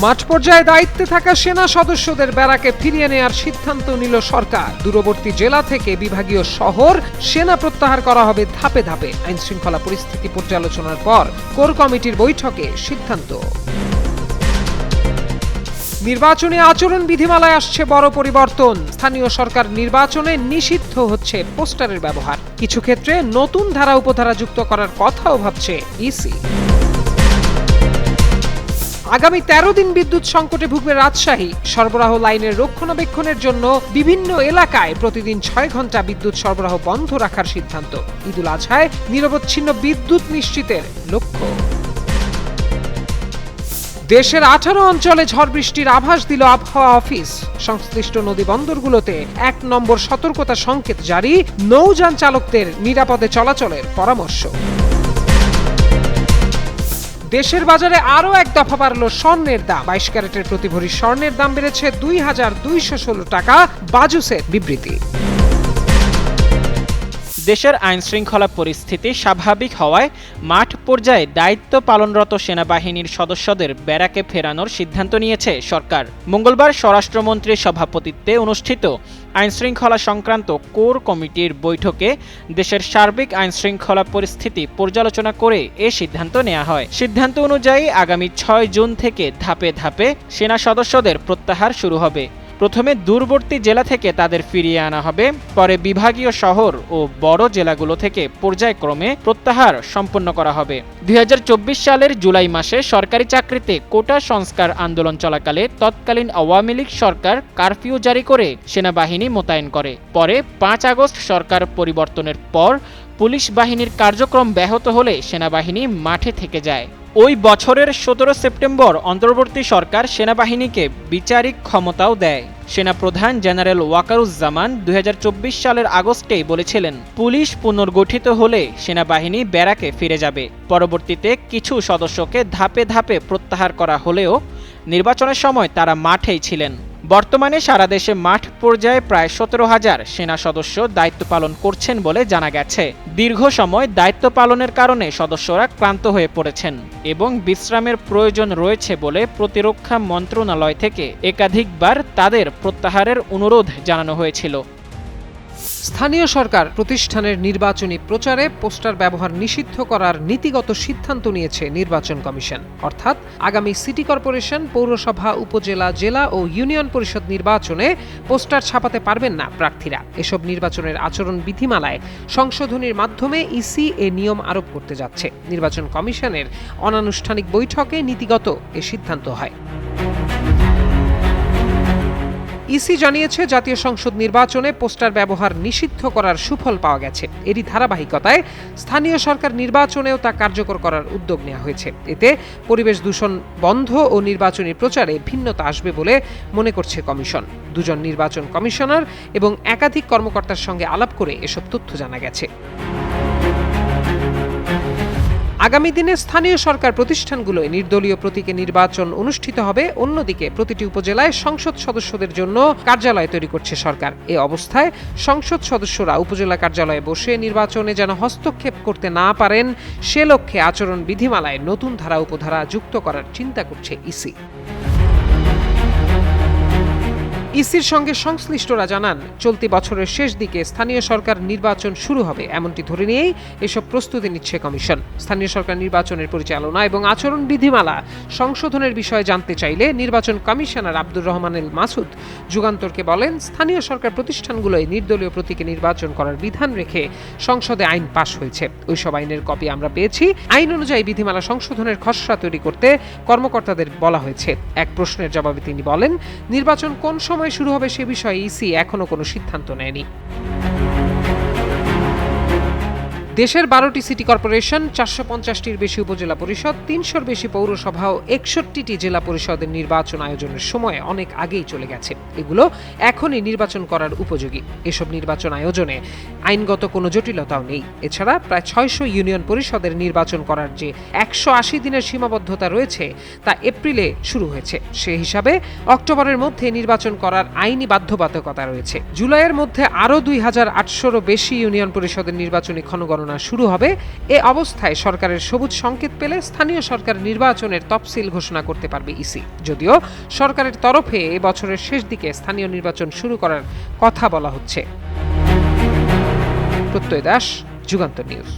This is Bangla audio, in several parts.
মাঠ পর্যায়ে দায়িত্বে থাকা সেনা সদস্যদের ব্যারাকে ফিরিয়ে নেওয়ার সিদ্ধান্ত নিল সরকার। দূরবর্তী জেলা থেকে বিভাগীয় শহর সেনা প্রত্যাহার করা হবে ধাপে ধাপে। আইন শৃঙ্খলা পরিস্থিতি পর্যালোচনার পর কোর কমিটির বৈঠকে সিদ্ধান্ত। নির্বাচনী আচরণ বিধিমালায় আসছে বড় পরিবর্তন। স্থানীয় সরকার নির্বাচনে নিষিদ্ধ হচ্ছে পোস্টারের ব্যবহার। কিছু ক্ষেত্রে নতুন ধারা উপধারা যুক্ত করার কথাও ভাবছে ইসি। আগামী 13 দিন বিদ্যুৎ সংকটে ভুগবে রাজশাহী। সরবরাহ লাইনের রক্ষণাবেক্ষণের জন্য বিভিন্ন এলাকায় প্রতিদিন 6 ঘন্টা বিদ্যুৎ সরবরাহ বন্ধ রাখার সিদ্ধান্ত। ঈদুল আজহায় নিরবচ্ছিন্ন বিদ্যুৎ নিশ্চিতের লক্ষ্য। দেশের 18 অঞ্চলে ঝড় বৃষ্টির আভাস দিল আবহাওয়া অফিস। সংশ্লিষ্ট নদী বন্দরগুলোতে 1 নম্বর সতর্কতা সংকেত জারি। নৌযান চালকদের নিরাপদে চলাচলের পরামর্শ। দেশের বাজারে আরও এক দফা বাড়ল স্বর্ণের দাম। 22 ক্যারেটের প্রতি ভরি স্বর্ণের দাম বেড়েছে 2216 টাকা। বাজুসের বিবৃতি। দেশের আইন শৃঙ্খলা পরিস্থিতি স্বাভাবিক হওয়ায় মাঠ পর্যায়ে দায়িত্ব পালনরত সেনাবাহিনীর সদস্যদের ব্যারাকে ফেরানোর সিদ্ধান্ত নিয়েছে সরকার। মঙ্গলবার স্বরাষ্ট্রমন্ত্রীর সভাপতিত্বে অনুষ্ঠিত আইন শৃঙ্খলা সংক্রান্ত কোর কমিটির বৈঠকে দেশের সার্বিক আইন শৃঙ্খলা পরিস্থিতি পর্যালোচনা করে এ সিদ্ধান্ত নেওয়া হয়। সিদ্ধান্ত অনুযায়ী আগামী 6 জুন থেকে ধাপে ধাপে সেনা সদস্যদের প্রত্যাহার শুরু হবে। প্রথমে দূরবর্তী জেলা থেকে তাদের ফিরিয়ে আনা হবে, পরে বিভাগীয় শহর ও বড় জেলাগুলো থেকে পর্যায়ক্রমে প্রত্যাহার সম্পন্ন করা হবে। 2024 সালের জুলাই মাসে সরকারি চাকরিতে কোটা সংস্কার আন্দোলন চলাকালে তৎকালীন আওয়ামী লীগ সরকার কারফিউ জারি করে সেনাবাহিনী মোতায়েন করে। পরে 5 আগস্ট সরকার পরিবর্তনের পর পুলিশ বাহিনীর কার্যক্রম ব্যাহত হলে সেনাবাহিনী মাঠে থেকে যায়। ওই বছরের 17 সেপ্টেম্বর অন্তর্বর্তী সরকার সেনাবাহিনীকে বিচারিক ক্ষমতাও দেয়। সেনাপ্রধান জেনারেল ওয়াকারুজ্জামান 2024 সালের আগস্টেই বলেছিলেন, পুলিশ পুনর্গঠিত হলে সেনাবাহিনী ব্যারাকে ফিরে যাবে। পরবর্তীতে কিছু সদস্যকে ধাপে ধাপে প্রত্যাহার করা হলেও নির্বাচনের সময় তারা মাঠেই ছিলেন। বর্তমানে সারা দেশে মাঠ পর্যায়ে প্রায় 17,000 সেনা সদস্য দায়িত্ব পালন করছেন বলে জানা গেছে। দীর্ঘ সময় দায়িত্ব পালনের কারণে সদস্যরা ক্লান্ত হয়ে পড়েছেন এবং বিশ্রামের প্রয়োজন রয়েছে বলে প্রতিরক্ষা মন্ত্রণালয় থেকে একাধিকবার তাদের প্রত্যাহারের অনুরোধ জানানো হয়েছিল। স্থানীয় সরকার প্রতিষ্ঠানের নির্বাচনী প্রচারে পোস্টার ব্যবহার নিষিদ্ধ করার নীতিগত সিদ্ধান্ত নিয়েছে নির্বাচন কমিশন। অর্থাৎ আগামী সিটি কর্পোরেশন, পৌরসভা, উপজেলা, জেলা ও ইউনিয়ন পরিষদ নির্বাচনে পোস্টার ছাপাতে পারবেন না প্রার্থীরা। এসব নির্বাচনের আচরণ বিধিমালায় সংশোধনীর মাধ্যমে ইসি এ নিয়ম আরোপ করতে যাচ্ছে। নির্বাচন কমিশনের অনানুষ্ঠানিক বৈঠকে নীতিগত এ সিদ্ধান্ত হয়। ইসি জানিয়েছে, জাতীয় সংসদ নির্বাচনে পোস্টার ব্যবহার নিষিদ্ধ করার সুফল পাওয়া গেছে। এরই ধারাবাহিকতায় স্থানীয় সরকার নির্বাচনেও তা কার্যকর করার উদ্যোগ নেওয়া হয়েছে। এতে পরিবেশ দূষণ বন্ধ ও নির্বাচনী প্রচারে ভিন্নতা আসবে বলে মনে করছে কমিশন। 2 জন নির্বাচন কমিশনার এবং একাধিক কর্মকর্তার সঙ্গে আলাপ করে এসব তথ্য জানা গেছে। আগামী দিনে স্থানীয় সরকার প্রতিষ্ঠানগুলোয় নির্দলীয় প্রতীকে নির্বাচন অনুষ্ঠিত হবে। অন্যদিকে প্রতিটি উপজেলায় সংসদ সদস্যদের জন্য কার্যালয় তৈরি করছে সরকার। এ অবস্থায় সংসদ সদস্যরা উপজেলা কার্যালয়ে বসে নির্বাচনে যেন হস্তক্ষেপ করতে না পারেন, সে লক্ষ্যে আচরণ বিধিমালায় নতুন ধারা উপধারা যুক্ত করার চিন্তা করছে ইসি। ইসির সঙ্গে সংশ্লিষ্টরা জানান, চলতি বছরের শেষ দিকে স্থানীয় সরকার নির্বাচন শুরু হবে এমনটি ধরে নিয়েই এসব প্রস্তুতি নিচ্ছে কমিশন। স্থানীয় সরকার নির্বাচনের পরিচালনা এবং আচরণ বিধিমালা সংশোধনের বিষয়ে জানতে চাইলে নির্বাচন কমিশনার আব্দুর রহমান এল মাসুদ যুগান্তরকে বলেন, স্থানীয় সরকার প্রতিষ্ঠানগুলোয় নির্দলীয় প্রতীকে নির্বাচন করার বিধান রেখে সংসদে আইন পাশ হয়েছে। ওইসব আইনের কপি আমরা পেয়েছি। আইন অনুযায়ী বিধিমালা সংশোধনের খসড়া তৈরি করতে কর্মকর্তাদের বলা হয়েছে। এক প্রশ্নের জবাবে তিনি বলেন, নির্বাচন কোন সময় শুরু হবে সে বিষয়ে ইসি এখনো কোনো সিদ্ধান্ত নেয়নি। দেশের 12টি সিটি কর্পোরেশন, 450টির বেশি উপজেলা পরিষদ, 300-র বেশি পৌরসভা ও 61টি জেলা পরিষদের নির্বাচন আয়োজনের সময় অনেক আগেই চলে গেছে। এগুলো এখনই নির্বাচন করার উপযোগী। এসব নির্বাচন আয়োজনে আইনগত কোনো জটিলতাও নেই। এছাড়া প্রায় 600 ইউনিয়ন পরিষদের নির্বাচন করার যে 180 দিনের সীমাবদ্ধতা রয়েছে তা এপ্রিলে শুরু হয়েছে। সে হিসাবে অক্টোবরের মধ্যে নির্বাচন করার আইনি বাধ্যবাধকতা রয়েছে। জুলাইয়ের মধ্যে আরও 2800-রও বেশি ইউনিয়ন পরিষদের নির্বাচনী ক্ষণগণনা গণনা শুরু হবে। এ অবস্থায় সরকারের সবুজ সংকেত পেলে স্থানীয় সরকার নির্বাচনের তফসিল ঘোষণা করতে পারবে ইসি। যদিও সরকারের তরফে এ বছরের শেষ দিকে স্থানীয় নির্বাচন শুরু করার কথা বলা হচ্ছে। প্রত্যয় দাস, যুগান্তর নিউজ।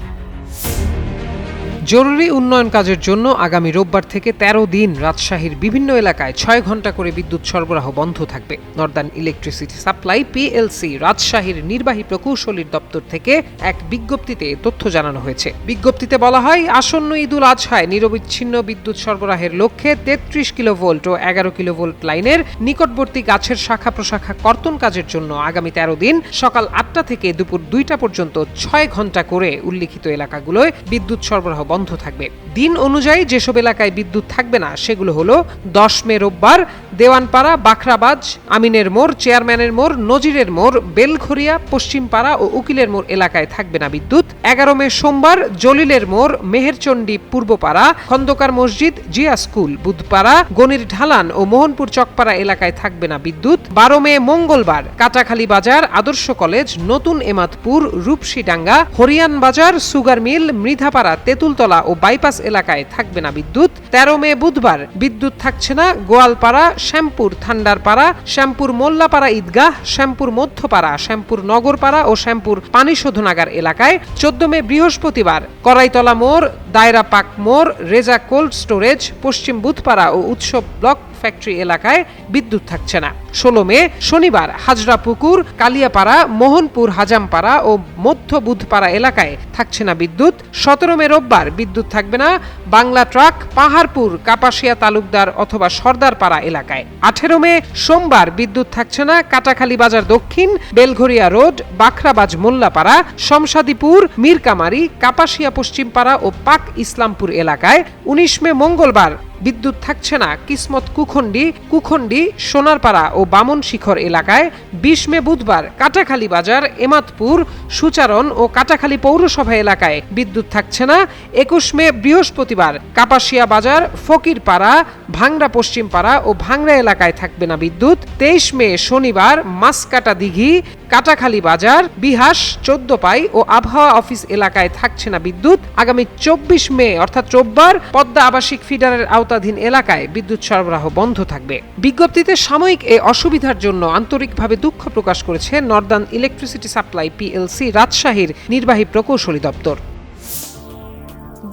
জরুরি উন্নয়ন কাজের জন্য আগামী রোববার থেকে ১৩ দিন রাজশাহীর বিভিন্ন এলাকায় ৬ ঘণ্টা করে বিদ্যুৎ সরবরাহ বন্ধ থাকবে। নর্দার্ন ইলেকট্রিসিটি সাপ্লাই পিএলসি রাজশাহীর নির্বাহী প্রকৌশলীর দপ্তর থেকে এক বিজ্ঞপ্তিতে তথ্য জানানো হয়েছে। বিজ্ঞপ্তিতে বলা হয়, আসন্ন ঈদুল আজহায় নিরবিচ্ছিন্ন বিদ্যুৎ সরবরাহের লক্ষ্যে ৩৩ কিলোভোল্ট ও ১১ কিলোভোল্ট লাইনের নিকটবর্তী গাছের শাখা প্রশাখা কর্তন কাজের জন্য আগামী ১৩ দিন সকাল ৮টা থেকে দুপুর ২টা পর্যন্ত ৬ ঘণ্টা করে উল্লিখিত এলাকাগুলোয় বিদ্যুৎ সরবরাহ বন্ধ থাকবে। দিন অনুযায়ী যেসব এলাকায় বিদ্যুৎ থাকবে না সেগুলো হলো ১০ মে রোববার দেওয়ানপাড়া, বাখরাবাজ, আমিনের মোড়, চেয়ারম্যানের মোড়, নজিরের মোড়, বেলঘরিয়া, পশ্চিমপাড়া ও উকিলের মোড় এলাকায় থাকবে না বিদ্যুৎ। ১১ মে সোমবার জলিলের মোড়, মেহেরচণ্ডী পূর্বপাড়া, খন্দকার মসজিদ, জিয়া স্কুল, বুধপাড়া, গনির ঢালান ও মোহনপুর চকপাড়া এলাকায় থাকবে না বিদ্যুৎ। ১২ মে মঙ্গলবার কাটাখালী বাজার, আদর্শ কলেজ, নতুন এমাদপুর, রূপসীডাঙ্গা, হরিয়ান বাজার, সুগার মিল, মৃধাপাড়া, তেঁতুলতলা ও বাইপাস এলাকায় থাকবে না বিদ্যুৎ। ১৩ মে বুধবার বিদ্যুৎ থাকছে না গোয়ালপাড়া, শ্যামপুর থান্ডারপাড়া, শ্যামপুর মোল্লাপাড়া ঈদগাহ, শ্যামপুর মধ্যপাড়া, শ্যামপুর নগরপাড়া ও শ্যামপুর পানি শোধনাগার এলাকায়। ১৪ মে বৃহস্পতিবার করাইতলা মোড়, দায়রা পাক মোড়, রেজা কোল্ড স্টোরেজ, পশ্চিম বুধপাড়া ও উৎসব ব্লক ফ্যাক্টরি এলাকায় বিদ্যুৎ থাকছে না। ১৬ মে শনিবার হাজরা পুকুর, কালিয়াপাড়া, মোহনপুর হাজামপাড়া ও মধ্য বুধপাড়া এলাকায় থাকছে না বিদ্যুৎ। ১৭ মে রোববার বিদ্যুৎ থাকবে না বাংলা ট্রাক, পাহাড়পুর, কাপাসিয়া তালুকদার অথবা সর্দারপাড়া এলাকায়। ১৮ মে সোমবার বিদ্যুৎ থাকছে না কাটাখালী বাজার দক্ষিণ, বেলঘরিয়া রোড, বাখরাবাজ মোল্লাপাড়া, শমশাদীপুর, মীরকামারি, কাপাসিয়া পশ্চিমপাড়া ও পাক ইসলামপুর এলাকায়। ১৯ মে মঙ্গলবার বিদ্যুৎ থাকছে না কিসমত কুখন্ডি, সোনারপাড়া ও বামন শিখর এলাকায়। ২০ মে বুধবার কাটাখালী বাজার, এমাদপুর, সুচারণ ও কাটাখালী পৌরসভা এলাকায় বিদ্যুৎ থাকছে না। ২১ মে বৃহস্পতিবার কাপাসিয়া বাজার, ফকিরপাড়া, ভাংড়া পশ্চিমপাড়া ও ভাংড়া এলাকায় থাকবে না বিদ্যুৎ। ২৩ মে শনিবার মাসকাটা দিঘি, কাটাখালী বাজার, বিহাস, ১৪ পাই ও আবহাওয়া অফিস এলাকায় থাকছে না বিদ্যুৎ। আগামী ২৪ মে অর্থাৎ রোববার পদ্মা আবাসিক ফিডারের আওতাধীন এলাকায় বিদ্যুৎ সরবরাহ বন্ধ থাকবে। বিজ্ঞপ্তিতে সাময়িক এ অসুবিধার জন্য আন্তরিকভাবে দুঃখ প্রকাশ করেছে নর্দার্ন ইলেকট্রিসিটি সাপ্লাই পিএলসি রাজশাহীর নির্বাহী প্রকৌশলী দপ্তর।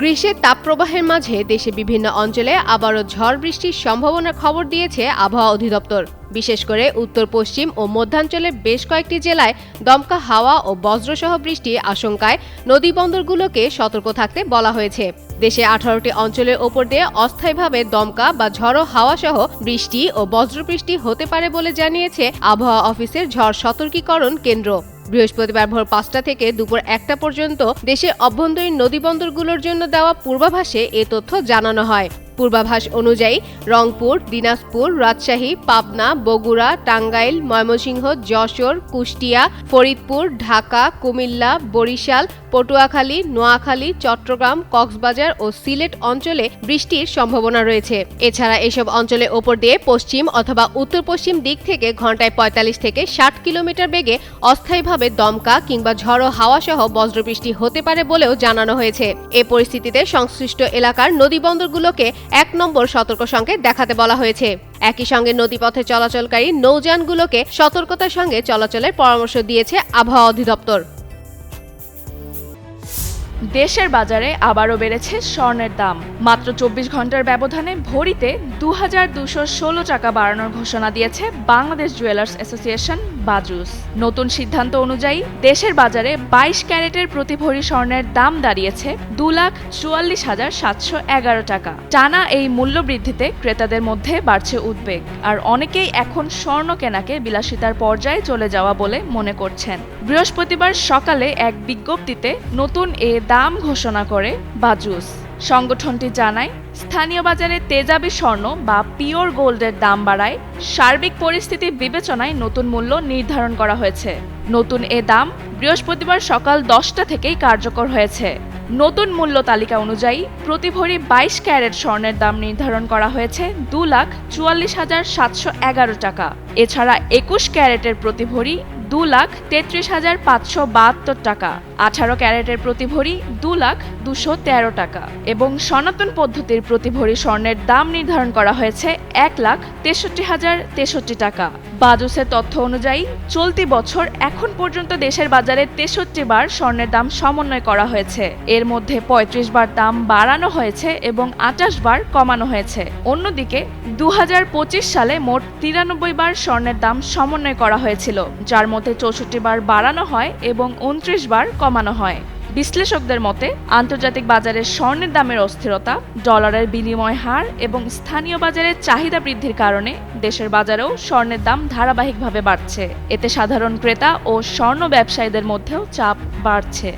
গ্রীষ্মের তাপপ্রবাহের মাঝে দেশে বিভিন্ন অঞ্চলে আবারও ঝড় বৃষ্টির সম্ভাবনার খবর দিয়েছে আবহাওয়া অধিদপ্তর। বিশেষ করে উত্তর পশ্চিম ও মধ্যাঞ্চলের বেশ কয়েকটি জেলায় দমকা হাওয়া ও বজ্রসহ বৃষ্টির আশঙ্কায় নদী বন্দরগুলোকে সতর্ক থাকতে বলা হয়েছে। দেশে ১৮টি অঞ্চলের ওপর দিয়ে অস্থায়ীভাবে দমকা বা ঝড়ো হাওয়া সহ বৃষ্টি ও বজ্রবৃষ্টি হতে পারে বলে জানিয়েছে আবহাওয়া অফিসের ঝড় সতর্কীকরণ কেন্দ্র। বৃহস্পতিবার ভোর ৫টা থেকে দুপুর ১টা পর্যন্ত দেশের অভ্যন্তরীণ নদীবন্দরগুলোর জন্য দেওয়া পূর্বাভাসে এ তথ্য জানানো হয়। পূর্বাভাস অনুযায়ী রংপুর, দিনাজপুর, রাজশাহী, পাবনা, বগুড়া, টাঙ্গাইল, ময়মনসিংহ, যশোর, কুষ্টিয়া, ফরিদপুর, ঢাকা, কুমিল্লা, বরিশাল, পটুয়াখালী, নোয়াখালী, চট্টগ্রাম, কক্সবাজার ও সিলেট অঞ্চলে বৃষ্টির সম্ভাবনা রয়েছে। এছাড়া এসব অঞ্চলের ওপর দিয়ে পশ্চিম অথবা উত্তর পশ্চিম দিক থেকে ঘন্টায় ৪৫ থেকে ৬০ কিলোমিটার বেগে অস্থায়ীভাবে দমকা কিংবা ঝড়ো হাওয়া সহ বজ্রবৃষ্টি হতে পারে বলেও জানানো হয়েছে। এ পরিস্থিতিতে সংশ্লিষ্ট এলাকার নদীবন্দরগুলোকে ১ নম্বর সতর্ক সংকেত দেখাতে বলা হয়েছে। একই সঙ্গে নদীপথে চলাচলকারী নৌযানগুলোকে সতর্কতার সঙ্গে চলাচলের পরামর্শ দিয়েছে আবহাওয়া অধিদপ্তর। দেশের বাজারে আবারও বেড়েছে স্বর্ণের দাম। মাত্র ২৪ ঘন্টার ব্যবধানে ভরিতে ২,২১৬ টাকা বাড়ানোর ঘোষণা দিয়েছে বাংলাদেশ জুয়েলার্স অ্যাসোসিয়েশন বাজুস। নতুন সিদ্ধান্ত অনুযায়ী দেশের বাজারে ২২ ক্যারেটের প্রতি ভরি স্বর্ণের দাম দাঁড়িয়েছে ২,৪৪,৭১১ টাকা। টানা এই মূল্য বৃদ্ধিতে ক্রেতাদের মধ্যে বাড়ছে উদ্বেগ, আর অনেকেই এখন স্বর্ণ কেনাকে বিলাসিতার পর্যায়ে চলে যাওয়া বলে মনে করছেন। বৃহস্পতিবার সকালে এক বিজ্ঞপ্তিতে নতুন এ দাম ঘোষণা করে বাজুস। সংগঠনটি জানায়, স্থানীয় বাজারে তেজাবি স্বর্ণ বা পিওর গোল্ডের দাম বাড়ায় সার্বিক পরিস্থিতি বিবেচনায় নতুন মূল্য নির্ধারণ করা হয়েছে। নতুন এ দাম বৃহস্পতিবার সকাল ১০টা থেকেই কার্যকর হয়েছে। নতুন মূল্য তালিকা অনুযায়ী প্রতি ভরি ২২ ক্যারেট স্বর্ণের দাম নির্ধারণ করা হয়েছে ২,৪৪,৭১১ টাকা। এছাড়া ২১ ক্যারেটের প্রতি ভরি ২,৩৩,৫৭২ টাকা। 18 ক্যারেটের প্রতি ভরি 2,213 টাকা এবং সনাতন পদ্ধতির প্রতি ভরি স্বর্ণের দাম নির্ধারণ করা হয়েছে 1,63,063 টাকা। বাজুসের তথ্য অনুযায়ী চলতি বছর এখন পর্যন্ত দেশের বাজারে 63 বার স্বর্ণের দাম সমন্বয় করা হয়েছে। এর মধ্যে 35 বার দাম বাড়ানো হয়েছে এবং 28 বার কমানো হয়েছে। অন্যদিকে 2025 সালে মোট 93 বার স্বর্ণের দাম সমন্বয় করা হয়েছিল, যার মধ্যে 64 বার বাড়ানো হয় এবং 29 বার কমানো হয়। বিশ্লেষকদের মতে আন্তর্জাতিক বাজারে স্বর্ণের দামের অস্থিরতা, ডলারের বিনিময় হার এবং স্থানীয় বাজারের চাহিদা বৃদ্ধির কারণে দেশের বাজারেও স্বর্ণের দাম ধারাবাহিকভাবে বাড়ছে। এতে সাধারণ ক্রেতা ও স্বর্ণ ব্যবসায়ীদের মধ্যেও চাপ বাড়ছে।